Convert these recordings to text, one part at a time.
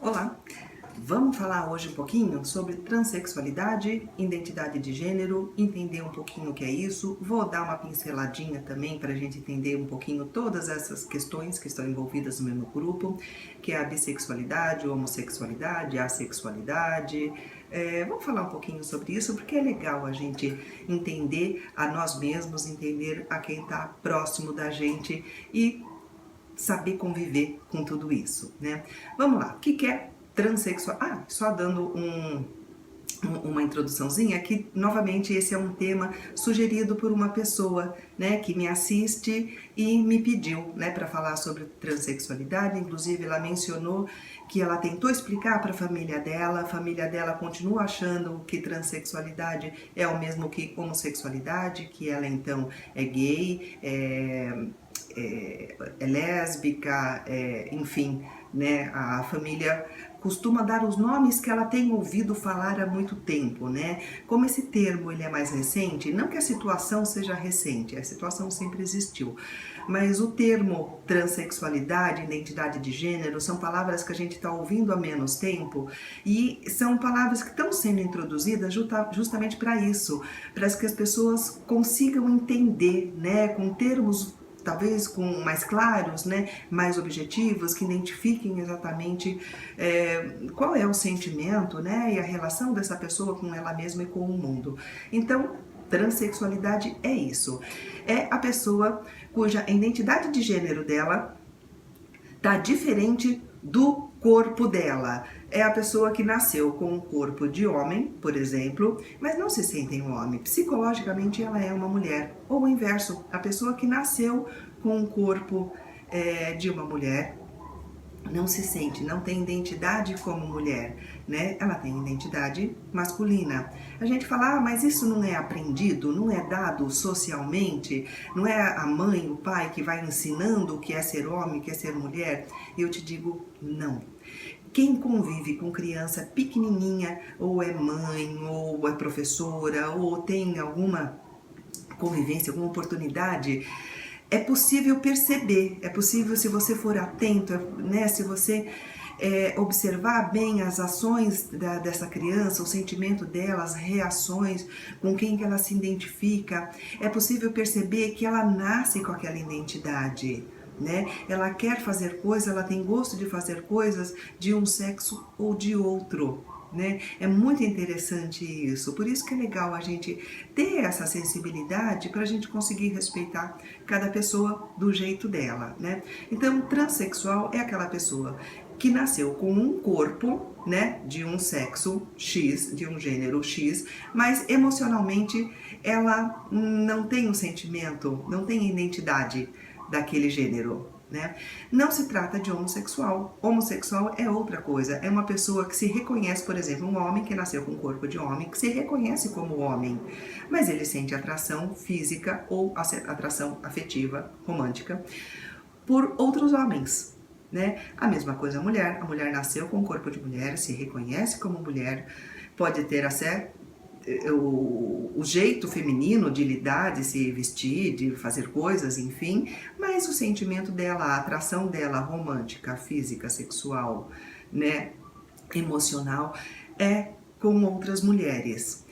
Olá, vamos falar hoje um pouquinho sobre transexualidade, identidade de gênero, entender um pouquinho o que é isso. Vou dar uma pinceladinha também para a gente entender um pouquinho todas essas questões que estão envolvidas no mesmo grupo, que é a bissexualidade, homossexualidade, assexualidade. Vamos falar um pouquinho sobre isso porque é legal a gente entender a nós mesmos, entender a quem está próximo da gente e saber conviver com tudo isso, né? Vamos lá, o que é transexual? Só dando uma introduçãozinha, que novamente esse é um tema sugerido por uma pessoa, né, que me assiste e me pediu, né, para falar sobre transexualidade. Inclusive ela mencionou que ela tentou explicar para a família dela continua achando que transexualidade é o mesmo que homossexualidade, que ela então é gay, é lésbica, enfim, né? A família costuma dar os nomes que ela tem ouvido falar há muito tempo, né? Como esse termo ele é mais recente, não que a situação seja recente, a situação sempre existiu, mas o termo transexualidade, identidade de gênero, são palavras que a gente está ouvindo há menos tempo e são palavras que estão sendo introduzidas justamente para isso, para que as pessoas consigam entender, né, com termos talvez com mais claros, né, mais objetivos, que identifiquem exatamente qual é o sentimento, né, e a relação dessa pessoa com ela mesma e com o mundo. Então, transexualidade é isso. É a pessoa cuja identidade de gênero dela tá diferente do corpo dela. É a pessoa que nasceu com um corpo de homem, por exemplo, mas não se sente um homem. Psicologicamente ela é uma mulher. Ou o inverso, a pessoa que nasceu com um corpo de uma mulher, não se sente, não tem identidade como mulher, né? Ela tem identidade masculina. A gente fala, mas isso não é aprendido, não é dado socialmente, não é a mãe, o pai que vai ensinando o que é ser homem, o que é ser mulher? E eu te digo, não. Quem convive com criança pequenininha, ou é mãe, ou é professora, ou tem alguma convivência, alguma oportunidade, é possível perceber, é possível, se você for atento, né, se você observar bem as ações dessa criança, o sentimento dela, as reações, com quem que ela se identifica, é possível perceber que ela nasce com aquela identidade, né? Ela quer fazer coisas, ela tem gosto de fazer coisas de um sexo ou de outro. Né? É muito interessante isso, por isso que é legal a gente ter essa sensibilidade para a gente conseguir respeitar cada pessoa do jeito dela, né? Então, transexual é aquela pessoa que nasceu com um corpo, né, de um sexo X, de um gênero X, mas emocionalmente ela não tem o sentimento, não tem a identidade daquele gênero. Né? Não se trata de homossexual. Homossexual é outra coisa. É uma pessoa que se reconhece, por exemplo, um homem que nasceu com corpo de homem, que se reconhece como homem, mas ele sente atração física ou atração afetiva, romântica, por outros homens. Né? A mesma coisa a mulher nasceu com o corpo de mulher, se reconhece como mulher, pode ter o jeito feminino de lidar, de se vestir, de fazer coisas, enfim, mas o sentimento dela, a atração dela romântica, física, sexual, né, emocional, é com outras mulheres.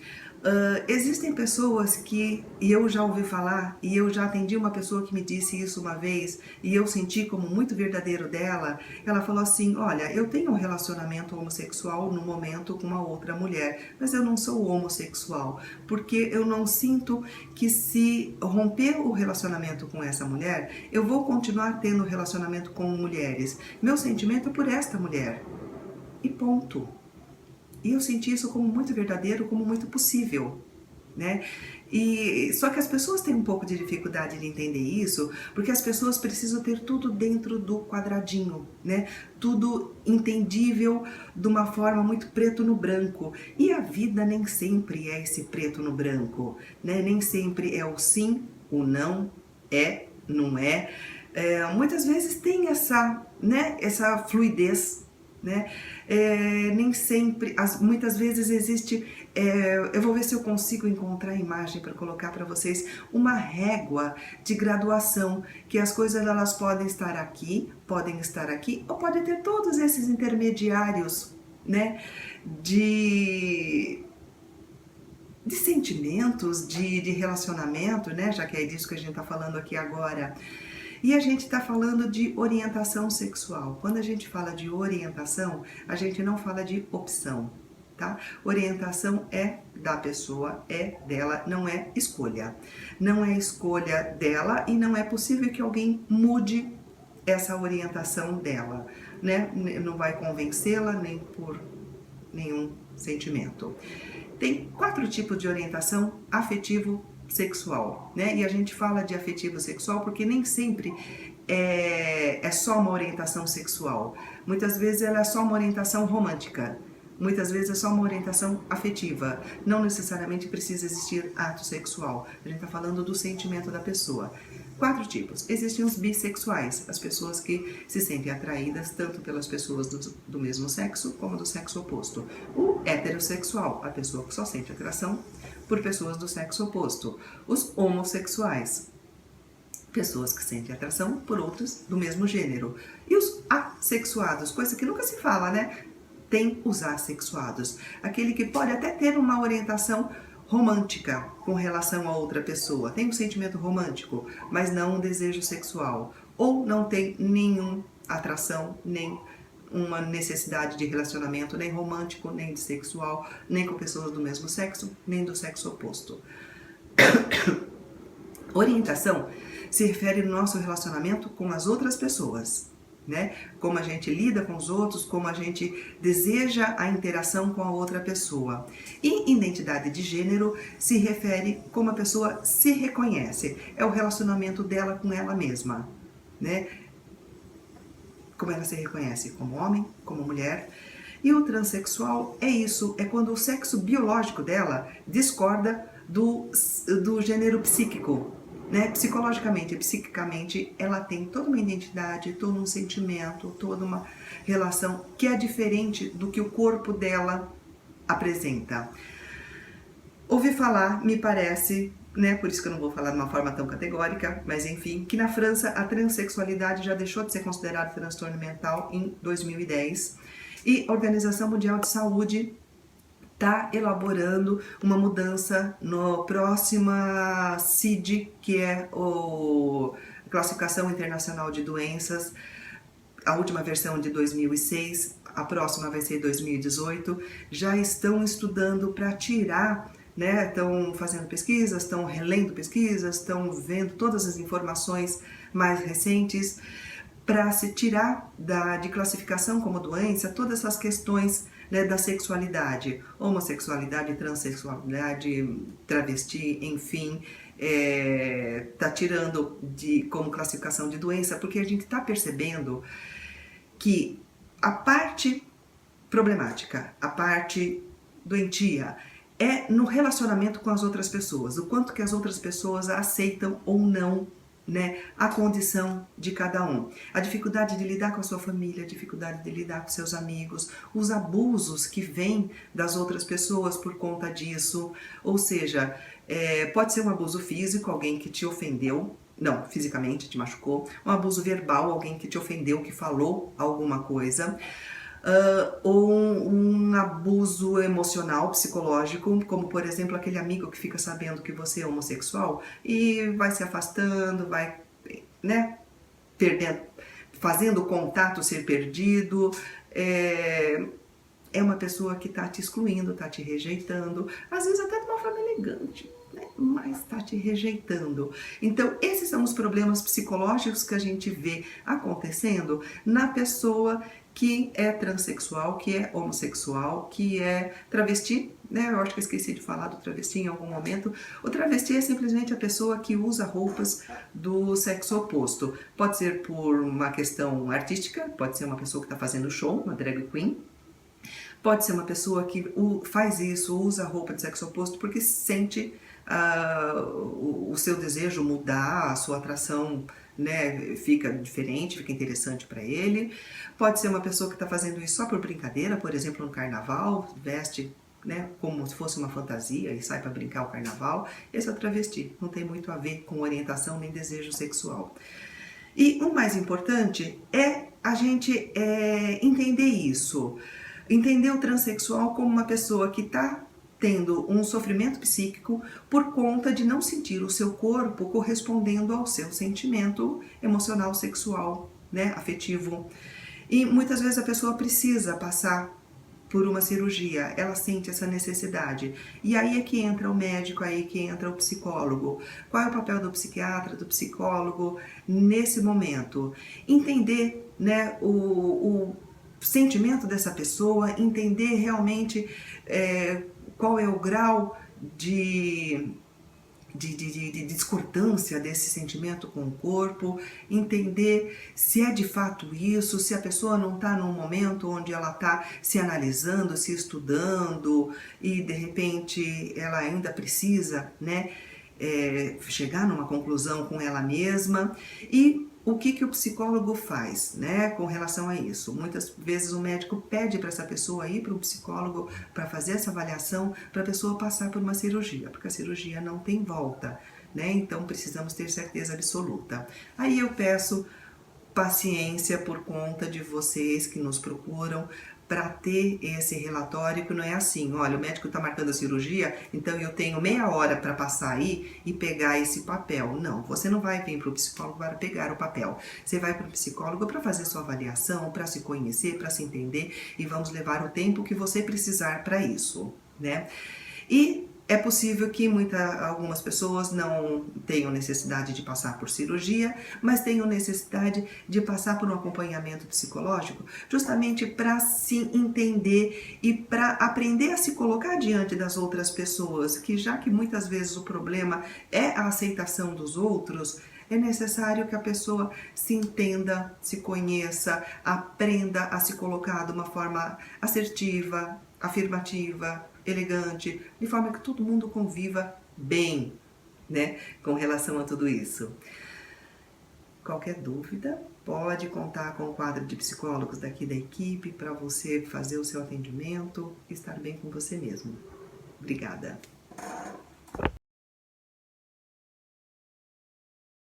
Existem pessoas que, e eu já ouvi falar, e eu já atendi uma pessoa que me disse isso uma vez, e eu senti como muito verdadeiro dela. Ela falou assim, olha, eu tenho um relacionamento homossexual no momento com uma outra mulher, mas eu não sou homossexual, porque eu não sinto que, se romper o relacionamento com essa mulher, eu vou continuar tendo relacionamento com mulheres. Meu sentimento é por esta mulher. E ponto. E eu senti isso como muito verdadeiro, como muito possível, né? E só que as pessoas têm um pouco de dificuldade de entender isso, porque as pessoas precisam ter tudo dentro do quadradinho, né? Tudo entendível de uma forma muito preto no branco. E a vida nem sempre é esse preto no branco, né? Nem sempre é o sim, o não, é, não é. Muitas vezes tem essa, né, essa fluidez, né? Nem sempre, muitas vezes existe, eu vou ver se eu consigo encontrar a imagem para colocar para vocês, uma régua de graduação, que as coisas elas podem estar aqui, ou pode ter todos esses intermediários, né? De sentimentos, de relacionamento, né? Já que é disso que a gente está falando aqui agora. E a gente está falando de orientação sexual. Quando a gente fala de orientação, a gente não fala de opção, tá? Orientação é da pessoa, é dela, não é escolha. Não é escolha dela e não é possível que alguém mude essa orientação dela, né? Não vai convencê-la nem por nenhum sentimento. Tem 4 tipos de orientação afetivo sexual, né? E a gente fala de afetivo sexual porque nem sempre é só uma orientação sexual. Muitas vezes ela é só uma orientação romântica. Muitas vezes é só uma orientação afetiva. Não necessariamente precisa existir ato sexual. A gente está falando do sentimento da pessoa. 4 tipos. Existem os bissexuais, as pessoas que se sentem atraídas tanto pelas pessoas do mesmo sexo como do sexo oposto. O heterossexual, a pessoa que só sente atração por pessoas do sexo oposto. Os homossexuais, pessoas que sentem atração por outros do mesmo gênero. E os assexuados, coisa que nunca se fala, né? Tem os assexuados, aquele que pode até ter uma orientação romântica com relação a outra pessoa, tem um sentimento romântico, mas não um desejo sexual, ou não tem nenhuma atração, nem uma necessidade de relacionamento, nem romântico, nem de sexual, nem com pessoas do mesmo sexo, nem do sexo oposto. Orientação se refere ao nosso relacionamento com as outras pessoas, né? Como a gente lida com os outros, como a gente deseja a interação com a outra pessoa. E identidade de gênero se refere como a pessoa se reconhece, é o relacionamento dela com ela mesma, né? Como ela se reconhece, como homem, como mulher. E o transexual é isso, é quando o sexo biológico dela discorda do gênero psíquico, né? Psicologicamente e psiquicamente, ela tem toda uma identidade, todo um sentimento, toda uma relação que é diferente do que o corpo dela apresenta. Ouvi falar, me parece, né, por isso que eu não vou falar de uma forma tão categórica, mas enfim, que na França a transexualidade já deixou de ser considerada transtorno mental em 2010 e a Organização Mundial de Saúde está elaborando uma mudança no próxima CID, que é a Classificação Internacional de Doenças, a última versão de 2006, a próxima vai ser 2018, já estão estudando para tirar, né, estão fazendo pesquisas, estão relendo pesquisas, estão vendo todas as informações mais recentes para se tirar de classificação como doença todas essas questões, né, da sexualidade, homossexualidade, transexualidade, travesti, enfim, tá tirando como classificação de doença, porque a gente está percebendo que a parte problemática, a parte doentia, é no relacionamento com as outras pessoas, o quanto que as outras pessoas aceitam ou não, né, a condição de cada um. A dificuldade de lidar com a sua família, a dificuldade de lidar com seus amigos, os abusos que vêm das outras pessoas por conta disso, ou seja, pode ser um abuso físico, alguém que te ofendeu, não, fisicamente te machucou, um abuso verbal, alguém que te ofendeu, que falou alguma coisa, ou um abuso emocional, psicológico, como por exemplo aquele amigo que fica sabendo que você é homossexual e vai se afastando, vai, né, perdendo, fazendo o contato ser perdido, é uma pessoa que está te excluindo, está te rejeitando, às vezes até de uma forma elegante, né, mas está te rejeitando. Então esses são os problemas psicológicos que a gente vê acontecendo na pessoa que é transexual, que é homossexual, que é travesti, né? Eu acho que eu esqueci de falar do travesti em algum momento. O travesti é simplesmente a pessoa que usa roupas do sexo oposto. Pode ser por uma questão artística, pode ser uma pessoa que está fazendo show, uma drag queen. Pode ser uma pessoa que faz isso, usa roupa de sexo oposto porque sente o seu desejo mudar, a sua atração né, fica diferente, fica interessante para ele. Pode ser uma pessoa que está fazendo isso só por brincadeira, por exemplo, no carnaval, veste, né, como se fosse uma fantasia e sai para brincar o carnaval. Esse é o travesti, não tem muito a ver com orientação nem desejo sexual. E o mais importante é a gente entender isso, entender o transexual como uma pessoa que está tendo um sofrimento psíquico por conta de não sentir o seu corpo correspondendo ao seu sentimento emocional, sexual, né, afetivo. E muitas vezes a pessoa precisa passar por uma cirurgia, ela sente essa necessidade. E aí é que entra o médico, aí é que entra o psicólogo. Qual é o papel do psiquiatra, do psicólogo nesse momento? Entender, né, o sentimento dessa pessoa, entender realmente qual é o grau de discordância desse sentimento com o corpo, entender se é de fato isso, se a pessoa não está num momento onde ela está se analisando, se estudando e de repente ela ainda precisa, né, chegar numa conclusão com ela mesma. E o que o psicólogo faz, né, com relação a isso? Muitas vezes o médico pede para essa pessoa ir para um psicólogo para fazer essa avaliação, para a pessoa passar por uma cirurgia, porque a cirurgia não tem volta, né? Então precisamos ter certeza absoluta. Aí eu peço paciência por conta de vocês que nos procuram para ter esse relatório, que não é assim, olha, o médico está marcando a cirurgia, então eu tenho meia hora para passar aí e pegar esse papel. Não, você não vai vir para o psicólogo para pegar o papel. Você vai para o psicólogo para fazer sua avaliação, para se conhecer, para se entender, e vamos levar o tempo que você precisar para isso, né? E é possível que algumas pessoas não tenham necessidade de passar por cirurgia, mas tenham necessidade de passar por um acompanhamento psicológico, justamente para se entender e para aprender a se colocar diante das outras pessoas, que já que muitas vezes o problema é a aceitação dos outros, é necessário que a pessoa se entenda, se conheça, aprenda a se colocar de uma forma assertiva, afirmativa, elegante, de forma que todo mundo conviva bem, né, com relação a tudo isso. Qualquer dúvida, pode contar com o quadro de psicólogos daqui da equipe para você fazer o seu atendimento e estar bem com você mesmo. Obrigada.